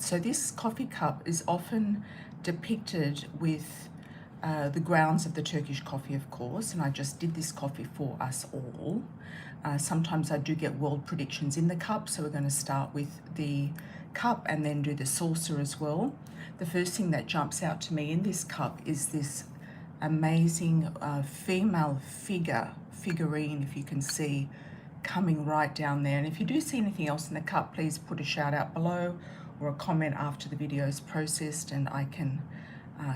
So this coffee cup is often depicted with the grounds of the Turkish coffee, of course, and I just did this coffee for us all. Sometimes I do get world predictions in the cup, so we're going to start with the cup and then do the saucer as well. The first thing that jumps out to me in this cup is this amazing female figurine, if you can see, coming right down there. And if you do see anything else in the cup, please put a shout out below or a comment after the video is processed, and I can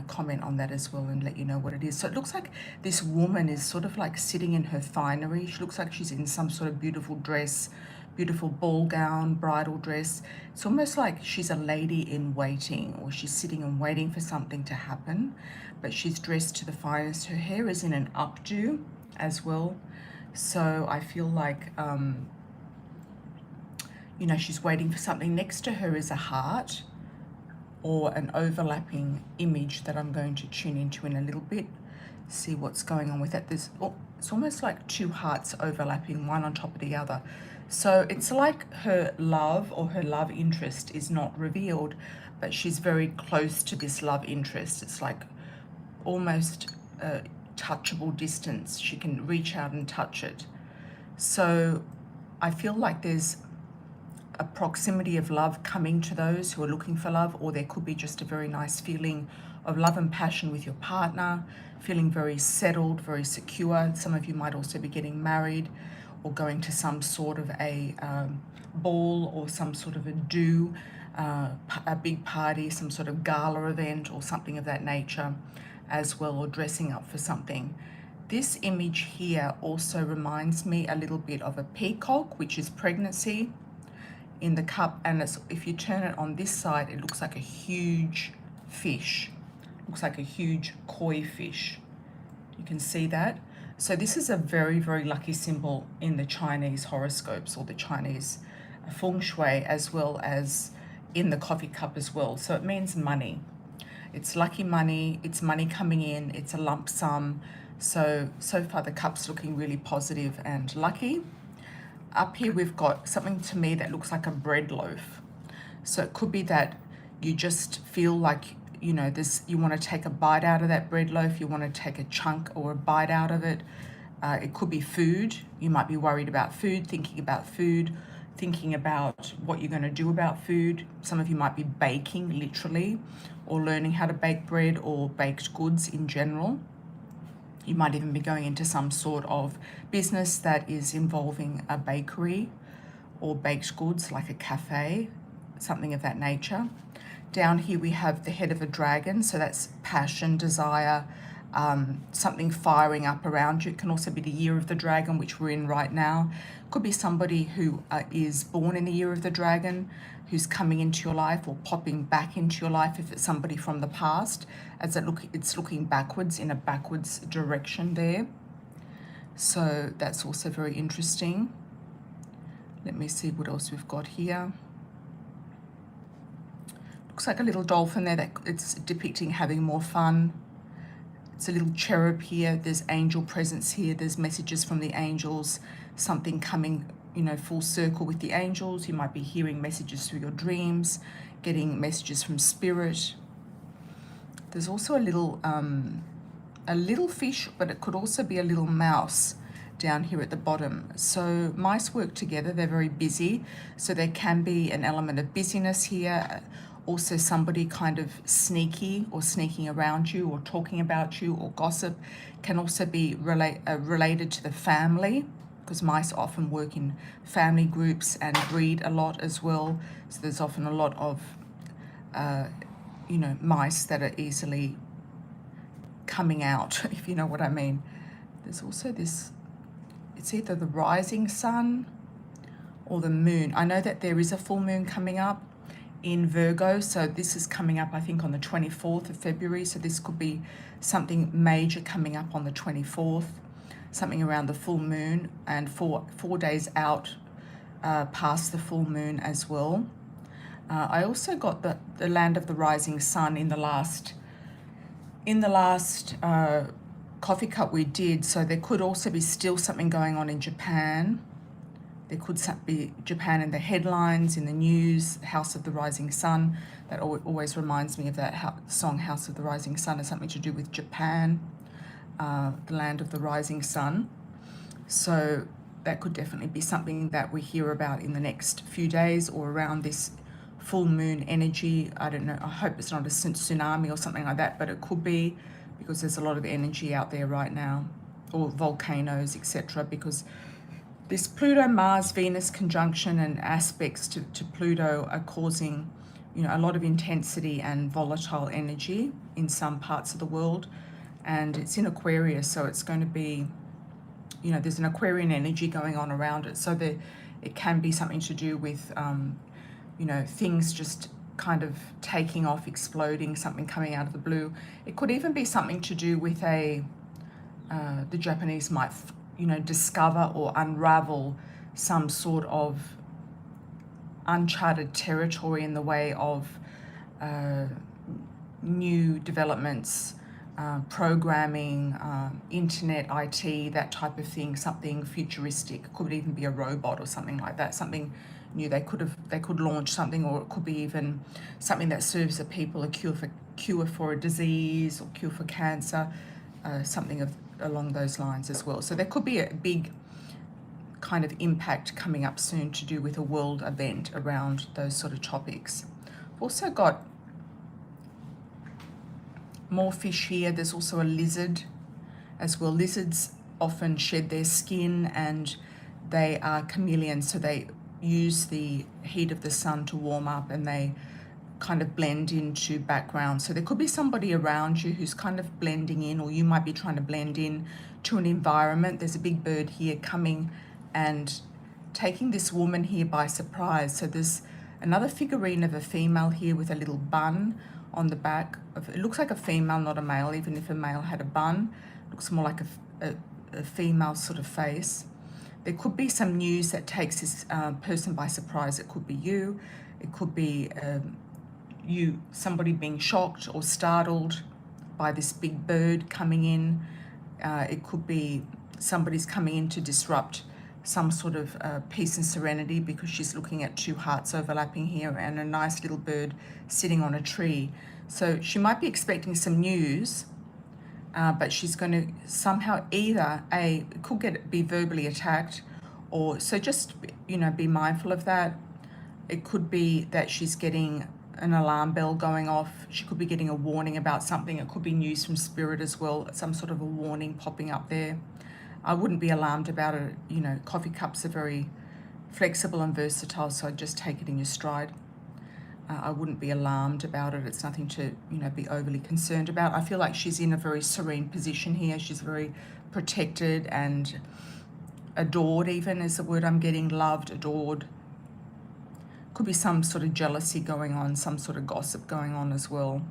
comment on that as well and let you know what it is. So it looks like this woman is sort of like sitting in her finery. She looks like she's in some sort of beautiful dress, beautiful ball gown, bridal dress. It's almost like she's a lady in waiting, or she's sitting and waiting for something to happen, but she's dressed to the finest. Her hair is in an updo as well. So I feel like, you know, she's waiting for something. Next to her is a heart, or an overlapping image that I'm going to tune into in a little bit, see what's going on with that. It's almost like two hearts overlapping, one on top of the other. So it's like her love or her love interest is not revealed, but she's very close to this love interest. It's like almost a touchable distance. She can reach out and touch it. So I feel like there's a proximity of love coming to those who are looking for love, or there could be just a very nice feeling of love and passion with your partner, feeling very settled, very secure. Some of you might also be getting married or going to some sort of a ball or some sort of a a big party, some sort of gala event or something of that nature as well, or dressing up for something. This image here also reminds me a little bit of a peacock, which is pregnancy, in the cup. And if you turn it on this side, it looks like a huge fish. Looks like a huge koi fish. You can see that. So this is a very, very lucky symbol in the Chinese horoscopes or the Chinese feng shui, as well as in the coffee cup as well. So it means money. It's lucky money, it's money coming in, it's a lump sum. So far the cup's looking really positive and lucky. Up here we've got something to me that looks like a bread loaf. So it could be that you just feel like, you know, you want to take a bite out of that bread loaf, you want to take a chunk or a bite out of it. It could be food. You might be worried about food, thinking about what you're going to do about food. Some of you might be baking literally, or learning how to bake bread or baked goods in general. You might even be going into some sort of business that is involving a bakery or baked goods, like a cafe, something of that nature. Down here we have the head of a dragon, so that's passion, desire, something firing up around you. It can also be the year of the dragon, which we're in right now. Could be somebody who is born in the year of the dragon, who's coming into your life or popping back into your life if it's somebody from the past, as it's looking backwards, in a backwards direction there. So that's also very interesting. Let me see what else we've got here. Looks like a little dolphin there that it's depicting having more fun. It's a little cherub here. There's angel presence here. There's messages from the angels, something coming, you know, full circle with the angels. You might be hearing messages through your dreams, getting messages from spirit. There's also a little fish, but it could also be a little mouse down here at the bottom. So mice work together. They're very busy. So there can be an element of busyness here. Also somebody kind of sneaky or sneaking around you or talking about you, or gossip can also be related to the family, because mice often work in family groups and breed a lot as well. So there's often a lot of, you know, mice that are easily coming out, if you know what I mean. There's also this, it's either the rising sun or the moon. I know that there is a full moon coming up in Virgo, so this is coming up I think on the 24th of February, so this could be something major coming up on the 24th, something around the full moon, and four days out past the full moon as well. I also got the land of the rising sun in the last coffee cup we did, so there could also be still something going on in Japan There could be Japan in the headlines, in the news, House of the Rising Sun. That always reminds me of that song, House of the Rising Sun, is something to do with Japan, the land of the rising sun. So that could definitely be something that we hear about in the next few days or around this full moon energy. I don't know, I hope it's not a tsunami or something like that, but it could be, because there's a lot of energy out there right now, or volcanoes, etc. Because this Pluto-Mars-Venus conjunction and aspects to Pluto are causing, a lot of intensity and volatile energy in some parts of the world. And it's in Aquarius, so it's going to be, there's an Aquarian energy going on around it. So it can be something to do with, things just kind of taking off, exploding, something coming out of the blue. It could even be something to do with the Japanese might, discover or unravel some sort of uncharted territory in the way of new developments, programming, internet, IT, that type of thing, something futuristic. It could even be a robot or something like that, something new. They could launch something, or it could be even something that serves the people, a cure for a disease or cure for cancer, something along those lines as well. So there could be a big kind of impact coming up soon to do with a world event around those sort of topics. We've also got more fish here. There's also a lizard as well. Lizards often shed their skin, and they are chameleons, so they use the heat of the sun to warm up, and they kind of blend into background. So there could be somebody around you who's kind of blending in, or you might be trying to blend in to an environment. There's a big bird here coming and taking this woman here by surprise. So there's another figurine of a female here with a little bun on the back. It looks like a female, not a male, even if a male had a bun. It looks more like a female sort of face. There could be some news that takes this person by surprise. It could be you. It could be somebody being shocked or startled by this big bird coming in. It could be somebody's coming in to disrupt some sort of peace and serenity, because she's looking at two hearts overlapping here and a nice little bird sitting on a tree. So she might be expecting some news, but she's going to somehow either be verbally attacked, or so just be mindful of that. It could be that she's getting an alarm bell going off. She could be getting a warning about something. It could be news from spirit as well, some sort of a warning popping up there. I wouldn't be alarmed about it. Coffee cups are very flexible and versatile, so I'd just take it in your stride. I wouldn't be alarmed about it. It's nothing to, be overly concerned about. I feel like she's in a very serene position here. She's very protected and adored, even is the word I'm getting. Loved, adored. Could be some sort of jealousy going on, some sort of gossip going on as well.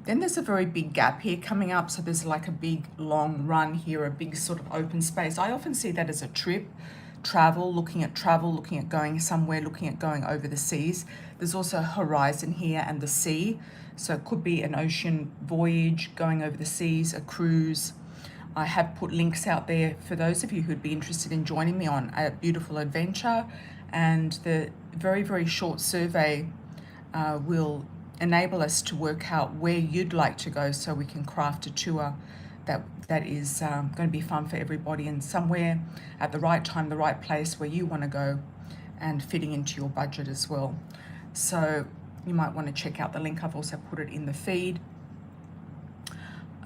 Then there's a very big gap here coming up. So there's like a big long run here, a big sort of open space. I often see that as a trip, looking at going somewhere, looking at going over the seas. There's also a horizon here and the sea. So it could be an ocean voyage, going over the seas, a cruise. I have put links out there for those of you who'd be interested in joining me on a beautiful adventure. And the very, very short survey will enable us to work out where you'd like to go, so we can craft a tour that is going to be fun for everybody, and somewhere at the right time, the right place where you want to go, and fitting into your budget as well. So you might want to check out the link. I've also put it in the feed.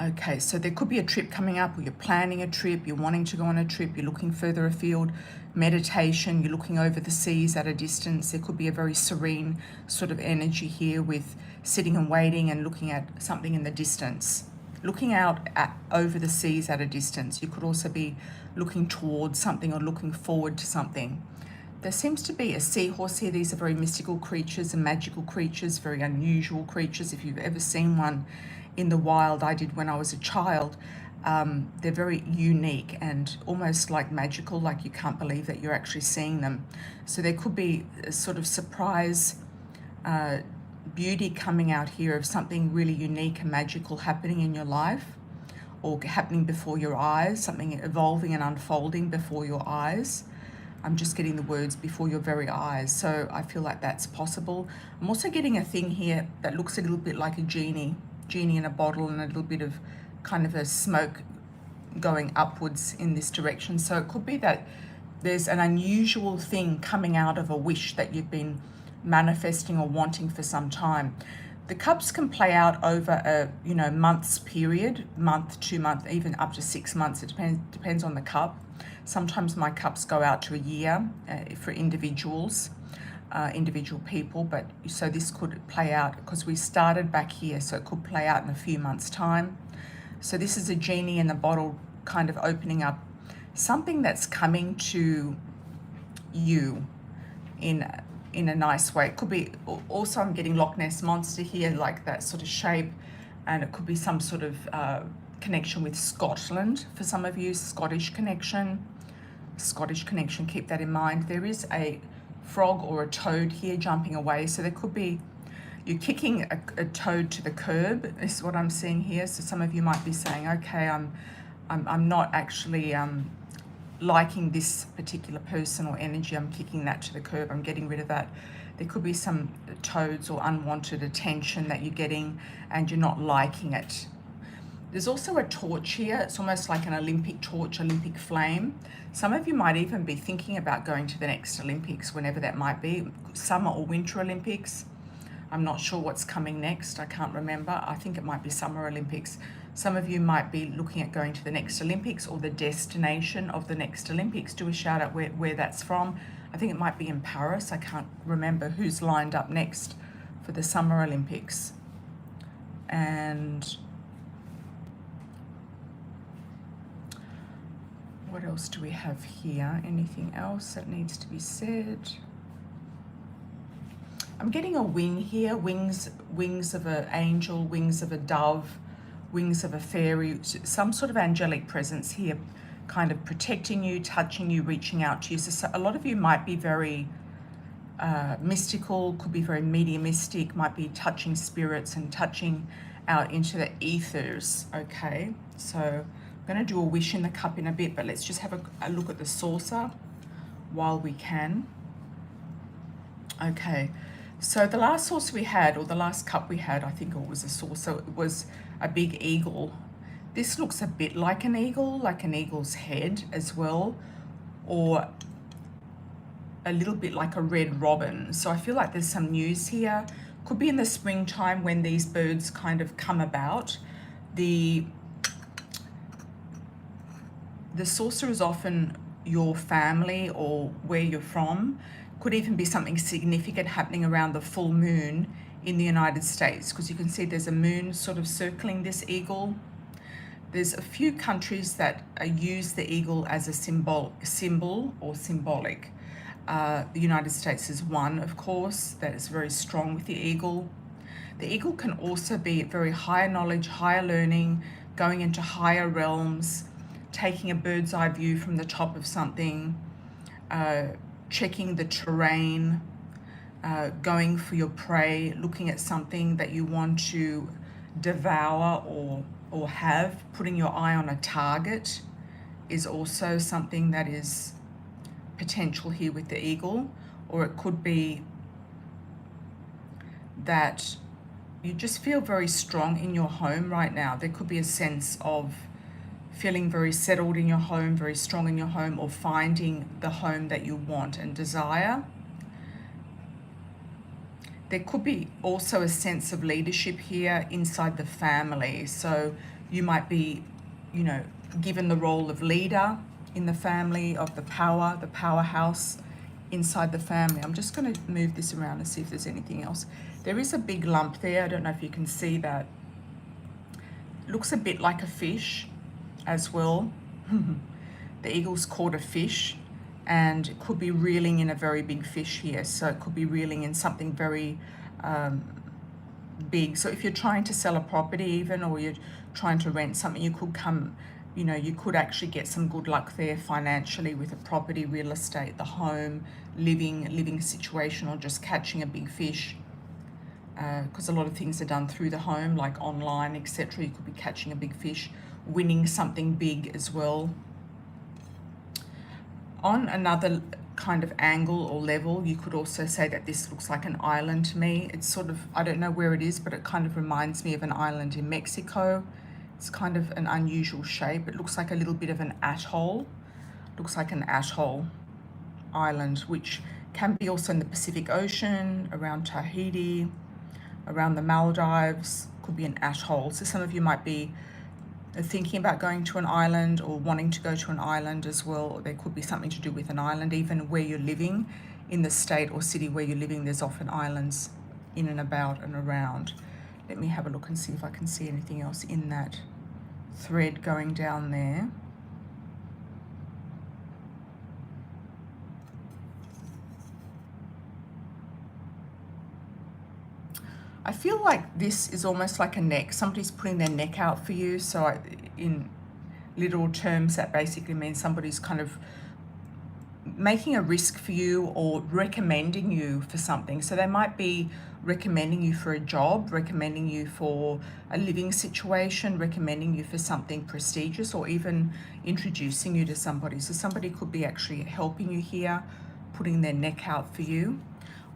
Okay, so there could be a trip coming up, or you're planning a trip, you're wanting to go on a trip, you're looking further afield, meditation, you're looking over the seas at a distance. There could be a very serene sort of energy here, with sitting and waiting and looking at something in the distance. Looking out over the seas at a distance. You could also be looking towards something or looking forward to something. There seems to be a seahorse here. These are very mystical creatures and magical creatures, very unusual creatures. If you've ever seen one in the wild, I did when I was a child. They're very unique and almost like magical, like you can't believe that you're actually seeing them. So there could be a sort of surprise beauty coming out here of something really unique and magical happening in your life, or happening before your eyes, something evolving and unfolding before your eyes. I'm just getting the words before your very eyes. So I feel like that's possible. I'm also getting a thing here that looks a little bit like a genie in a bottle, and a little bit of kind of a smoke going upwards in this direction. So it could be that there's an unusual thing coming out of a wish that you've been manifesting or wanting for some time. The cups can play out over a month's period, month, 2 month, even up to 6 months. It depends on the cup. Sometimes my cups go out to a year for individuals, individual people. But so this could play out because we started back here, so it could play out in a few months' time. So this is a genie in the bottle, kind of opening up something that's coming to you in a nice way. It could be also, I'm getting Loch Ness Monster here, like that sort of shape, and it could be some sort of connection with Scotland for some of you. Scottish connection, keep that in mind. There is a frog or a toad here jumping away, so there could be you're kicking a toad to the curb. This is what I'm seeing here. So some of you might be saying, okay, I'm not actually liking this particular person or energy. I'm kicking that to the curb. I'm getting rid of that. There could be some toads or unwanted attention that you're getting and you're not liking it. There's also a torch here. It's almost like an Olympic torch, Olympic flame. Some of you might even be thinking about going to the next Olympics, whenever that might be, Summer or Winter Olympics. I'm not sure what's coming next. I can't remember. I think it might be Summer Olympics. Some of you might be looking at going to the next Olympics or the destination of the next Olympics. Do a shout out where that's from. I think it might be in Paris. I can't remember who's lined up next for the Summer Olympics. And what else do we have here? Anything else that needs to be said? I'm getting a wing here, wings of an angel, wings of a dove, wings of a fairy, some sort of angelic presence here, kind of protecting you, touching you, reaching out to you. So a lot of you might be very mystical, could be very mediumistic, might be touching spirits and touching out into the ethers, okay? So I'm going to do a wish in the cup in a bit, but let's just have a look at the saucer while we can. Okay. So the last saucer we had, or the last cup we had, I think it was a saucer, it was a big eagle. This looks a bit like an eagle's head as well, or a little bit like a red robin. So I feel like there's some news here. Could be in the springtime when these birds kind of come about. The saucer is often your family or where you're from. Could even be something significant happening around the full moon in the United States, because you can see there's a moon sort of circling this eagle. There's a few countries that use the eagle as a symbol or symbolic. The United States is one, of course, that is very strong with the eagle. The eagle can also be very higher knowledge, higher learning, going into higher realms, taking a bird's eye view from the top of something, checking the terrain, going for your prey, looking at something that you want to devour or have. Putting your eye on a target is also something that is potential here with the eagle. Or it could be that you just feel very strong in your home right now. There could be a sense of feeling very settled in your home, very strong in your home, or finding the home that you want and desire. There could be also a sense of leadership here inside the family. So you might be, given the role of leader in the family, of the powerhouse inside the family. I'm just going to move this around and see if there's anything else. There is a big lump there. I don't know if you can see that. Looks a bit like a fish as well. The eagle's caught a fish, and it could be reeling in a very big fish here. So it could be reeling in something very big. So if you're trying to sell a property even, or you're trying to rent something, you could come, you could actually get some good luck there financially with a property, real estate, the home, living situation, or just catching a big fish. Because a lot of things are done through the home, like online, etc. You could be catching a big fish, winning something big as well. On another kind of angle or level. You could also say that this looks like an island to me. It's sort of, I don't know where it is, but it kind of reminds me of an island in Mexico. It's kind of an unusual shape. It looks like a little bit of an atoll. Looks like an atoll island, which can be also in the Pacific Ocean, around Tahiti, around the Maldives. Could be an atoll. So some of you might be thinking about going to an island or wanting to go to an island as well. There could be something to do with an island. Even where you're living, in the state or city where you're living, there's often islands in and about and around. Let me have a look and see if I can see anything else in that thread going down there. I feel like this is almost like a neck. Somebody's putting their neck out for you. So in literal terms, that basically means somebody's kind of making a risk for you or recommending you for something. So they might be recommending you for a job, recommending you for a living situation, recommending you for something prestigious, or even introducing you to somebody. So somebody could be actually helping you here, putting their neck out for you.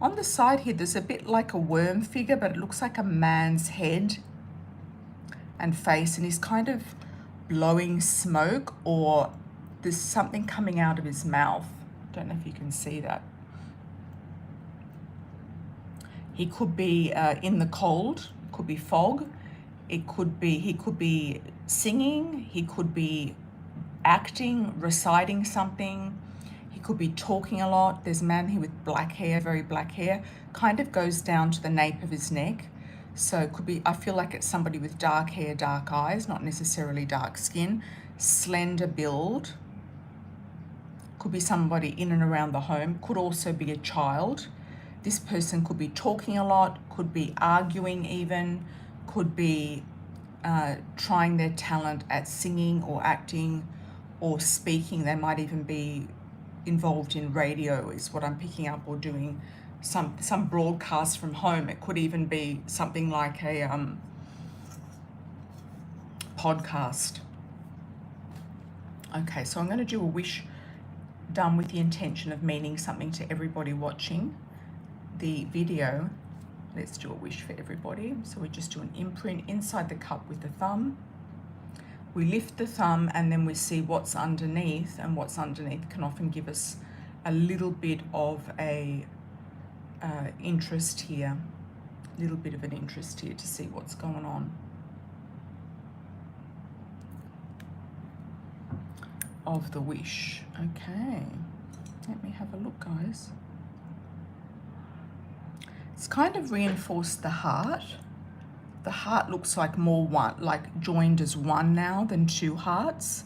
On the side here, there's a bit like a worm figure, but it looks like a man's head and face, and he's kind of blowing smoke, or there's something coming out of his mouth. Don't know if you can see that. He could be in the cold, could be fog. It could be, he could be singing, he could be acting, reciting something. He could be talking a lot. There's a man here with black hair, very black hair, kind of goes down to the nape of his neck. So it could be, I feel like it's somebody with dark hair, dark eyes, not necessarily dark skin, slender build. Could be somebody in and around the home, could also be a child. This person could be talking a lot, could be arguing even, could be trying their talent at singing or acting or speaking. They might even be involved in radio, is what I'm picking up, or doing some broadcast from home. It could even be something like a podcast. Okay, so I'm going to do a wish done with the intention of meaning something to everybody watching the video. Let's do a wish for everybody. So we just do an imprint inside the cup with the thumb. We lift the thumb and then we see what's underneath, and what's underneath can often give us a little bit of a interest here, a little bit of an interest here to see what's going on. Of the wish. Okay, let me have a look, guys. It's kind of reinforced the heart. The heart looks like more one, like joined as one now than two hearts.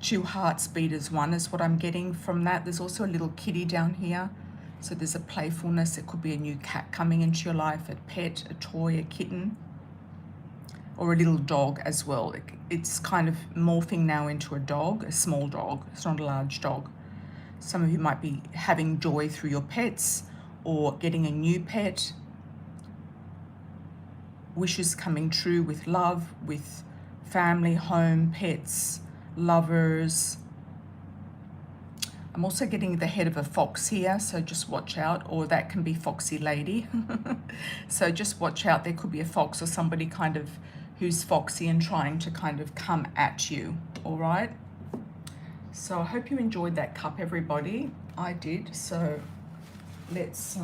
Two hearts beat as one is what I'm getting from that. There's also a little kitty down here. So there's a playfulness. It could be a new cat coming into your life, a pet, a toy, a kitten, or a little dog as well. It's kind of morphing now into a dog, a small dog. It's not a large dog. Some of you might be having joy through your pets or getting a new pet. Wishes coming true with love, with family, home, pets, lovers. I'm also getting the head of a fox here, so just watch out, or that can be foxy lady. So just watch out, there could be a fox or somebody kind of who's foxy and trying to kind of come at you, all right? So I hope you enjoyed that cup, everybody. I did, so let's